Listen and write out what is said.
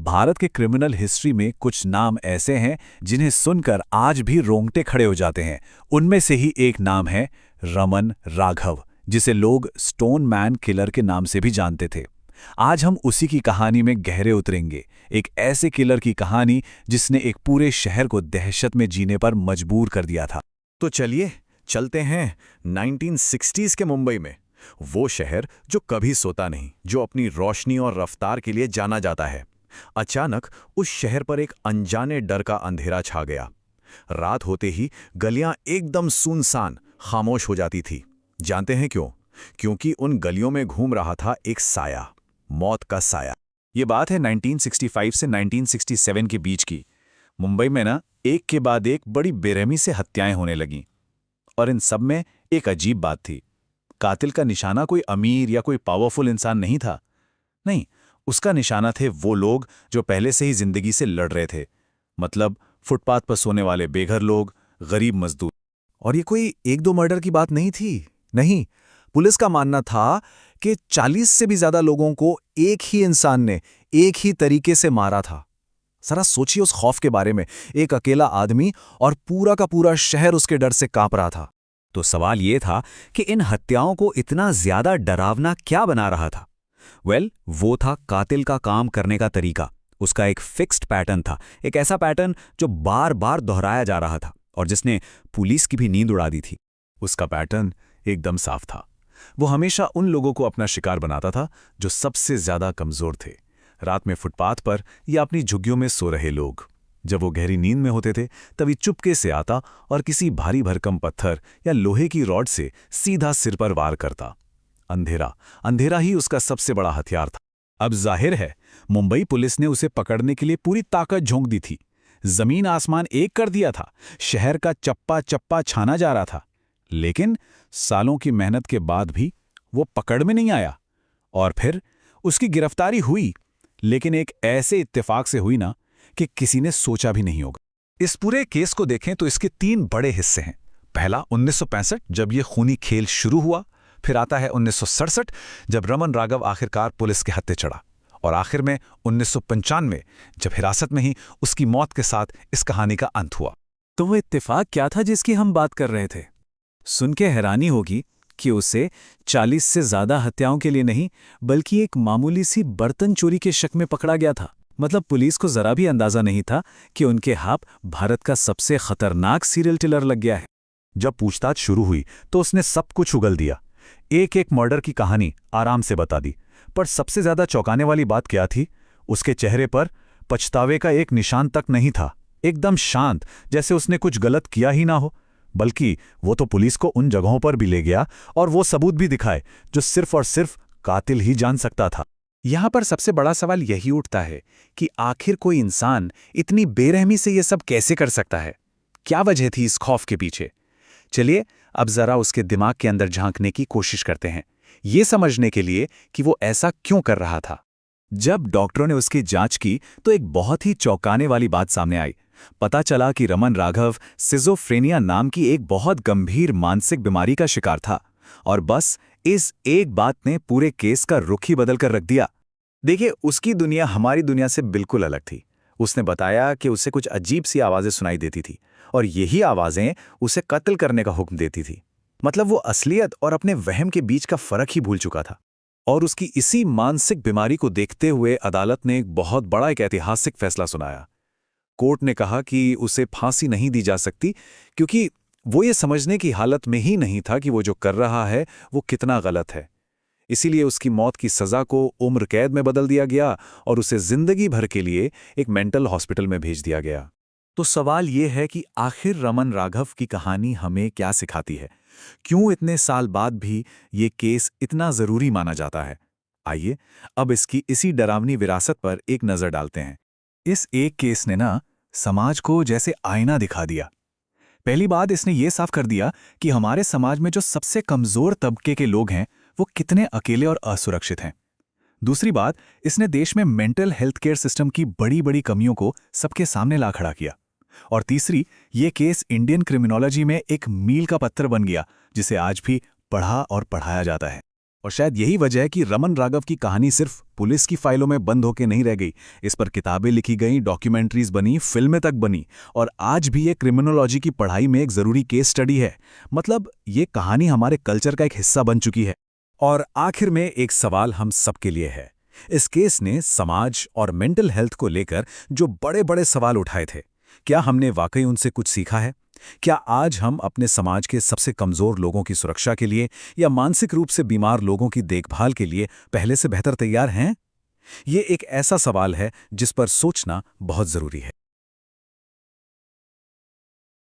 भारत के criminal history में कुछ नाम ऐसे हैं जिन्हें सुनकर आज भी रोंगटे खड़े हो जाते हैं। उनमें से ही एक नाम है रमन राघव, जिसे लोग स्टोन मैन किलर के नाम से भी जानते थे। आज हम उसी की कहानी में गहरे उतरेंगे, एक ऐसे किलर की कहानी जिसने एक पूरे शहर को दहशत में जीने पर मजबूर कर दिया था। तो चलिए चलते हैं 1960s के मुंबई में। वो शहर जो कभी सोता नहीं, जो अपनी रोशनी और रफ्तार के लिए जाना जाता है। अचानक उस शहर पर एक अनजाने डर का अंधेरा छा गया। रात होते ही गलियां एकदम सुनसान, खामोश हो जाती थी। जानते हैं क्यों? क्योंकि उन गलियों में घूम रहा था एक साया, मौत का साया। ये बात है 1965 से 1967 के बीच की। मुंबई में ना एक के बाद एक बड़ी बेरहमी से हत्याएं होने लगीं। और इन सब में एक अजीब बात थी। कातिल का निशाना कोई अमीर या कोई पावरफुल इंसान नहीं था। नहीं, उसका निशाना थे वो लोग जो पहले से ही जिंदगी से लड़ रहे थे। मतलब फुटपाथ पर सोने वाले बेघर लोग, गरीब मजदूर। और ये कोई एक दो मर्डर की बात नहीं थी। नहीं, पुलिस का मानना था कि 40 से भी ज्यादा लोगों को एक ही इंसान ने एक ही तरीके से मारा था। जरा सोचिए उस खौफ के बारे में। एक अकेला आदमी और पूरा का पूरा शहर उसके डर से कांप रहा था। तो सवाल ये था कि इन हत्याओं को इतना ज्यादा डरावना क्या बना रहा था? वो था कातिल का काम करने का तरीका। उसका एक फिक्स्ड पैटर्न था, एक ऐसा पैटर्न जो बार बार दोहराया जा रहा था और जिसने पुलिस की भी नींद उड़ा दी थी। उसका पैटर्न एकदम साफ था। वो हमेशा उन लोगों को अपना शिकार बनाता था जो सबसे ज्यादा कमजोर थे। रात में फुटपाथ पर या अपनी झुग्गियों में सो रहे लोग। जब वो गहरी नींद में होते थे तभी चुपके से आता और किसी भारी भरकम पत्थर या लोहे की रॉड से सीधा सिर पर वार करता। अंधेरा ही उसका सबसे बड़ा हथियार था। अब जाहिर है, मुंबई पुलिस ने उसे पकड़ने के लिए पूरी ताकत झोंक दी थी। जमीन आसमान एक कर दिया था। शहर का चप्पा चप्पा छाना जा रहा था। लेकिन सालों की मेहनत के बाद भी वो पकड़ में नहीं आया। और फिर उसकी गिरफ्तारी हुई, लेकिन एक ऐसे इत्तेफाक से हुई ना कि किसी ने सोचा भी नहीं होगा। इस पूरे केस को देखें तो इसके 3 बड़े हिस्से हैं। पहला 1965 जब ये खूनी खेल शुरू हुआ। फिर आता है 1967 जब रमन राघव आखिरकार पुलिस के हत्थे चढ़ा। और आखिर में 1995 जब हिरासत में ही उसकी मौत के साथ इस कहानी का अंत हुआ। तो वो इत्तेफाक क्या था जिसकी हम बात कर रहे थे? सुन के हैरानी होगी कि उसे 40 से ज्यादा हत्याओं के लिए नहीं, बल्कि एक मामूली सी बर्तन चोरी के शक में पकड़ा गया था। मतलब पुलिस को जरा भी अंदाजा नहीं था कि उनके हाथ भारत का सबसे खतरनाक सीरियल किलर लग गया है। जब पूछताछ शुरू हुई तो उसने सब कुछ उगल दिया। एक एक मर्डर की कहानी आराम से बता दी। पर सबसे ज्यादा चौंकाने वाली बात क्या थी? उसके चेहरे पर पछतावे का एक निशान तक नहीं था। एकदम शांत, जैसे उसने कुछ गलत किया ही ना हो। बल्कि वो तो पुलिस को उन जगहों पर भी ले गया और वो सबूत भी दिखाए जो सिर्फ और सिर्फ कातिल ही जान सकता था। यहां पर सबसे बड़ा सवाल यही उठता है कि आखिर कोई इंसान इतनी बेरहमी से ये सब कैसे कर सकता है? क्या वजह थी इस खौफ के पीछे? चलिए अब जरा उसके दिमाग के अंदर झांकने की कोशिश करते हैं, ये समझने के लिए कि वो ऐसा क्यों कर रहा था। जब डॉक्टरों ने उसकी जांच की तो एक बहुत ही चौंकाने वाली बात सामने आई। पता चला कि रमन राघव सिजोफ्रेनिया नाम की एक बहुत गंभीर मानसिक बीमारी का शिकार था। और बस इस एक बात ने पूरे केस का रुख ही बदल कर रख दिया। देखिए, उसकी दुनिया हमारी दुनिया से बिल्कुल अलग थी। उसने बताया कि उसे कुछ अजीब सी आवाजें सुनाई देती थी और यही आवाजें उसे कत्ल करने का हुक्म देती थी। मतलब वो असलियत और अपने वहम के बीच का फर्क ही भूल चुका था। और उसकी इसी मानसिक बीमारी को देखते हुए अदालत ने एक ऐतिहासिक फैसला सुनाया। कोर्ट ने कहा कि उसे फांसी नहीं दी जा सकती क्योंकि वो ये समझने की हालत में ही नहीं था कि वो जो कर रहा है वो कितना गलत है। इसीलिए उसकी मौत की सजा को उम्र कैद में बदल दिया गया और उसे जिंदगी भर के लिए एक मेंटल हॉस्पिटल में भेज दिया गया। तो सवाल ये है कि आखिर रमन राघव की कहानी हमें क्या सिखाती है? क्यों इतने साल बाद भी ये केस इतना जरूरी माना जाता है? आइए अब इसकी इसी डरावनी विरासत पर एक नजर डालते हैं। इस एक केस ने ना समाज को जैसे आईना दिखा दिया। पहली बात, इसने ये साफ कर दिया कि हमारे समाज में जो सबसे कमजोर तबके के लोग हैं वो कितने अकेले और असुरक्षित हैं। दूसरी बात, इसने देश में मेंटल हेल्थ केयर सिस्टम की बड़ी बड़ी कमियों को सबके सामने ला खड़ा किया। और तीसरी, ये केस इंडियन क्रिमिनोलॉजी में एक मील का पत्थर बन गया जिसे आज भी पढ़ा और पढ़ाया जाता है। और शायद यही वजह है कि रमन राघव की कहानी सिर्फ पुलिस की फाइलों में बंद होकर नहीं रह गई। इस पर किताबें लिखी गईं, डॉक्यूमेंट्रीज बनी, फिल्में तक बनी, और आज भी ये क्रिमिनोलॉजी की पढ़ाई में एक ज़रूरी केस स्टडी है। मतलब ये कहानी हमारे कल्चर का एक हिस्सा बन चुकी है। और आखिर में एक सवाल हम सबके लिए है। इस केस ने समाज और मेंटल हेल्थ को लेकर जो बड़े बड़े सवाल उठाए थे, क्या हमने वाकई उनसे कुछ सीखा है? क्या आज हम अपने समाज के सबसे कमज़ोर लोगों की सुरक्षा के लिए या मानसिक रूप से बीमार लोगों की देखभाल के लिए पहले से बेहतर तैयार हैं? ये एक ऐसा सवाल है जिस पर सोचना बहुत ज़रूरी है।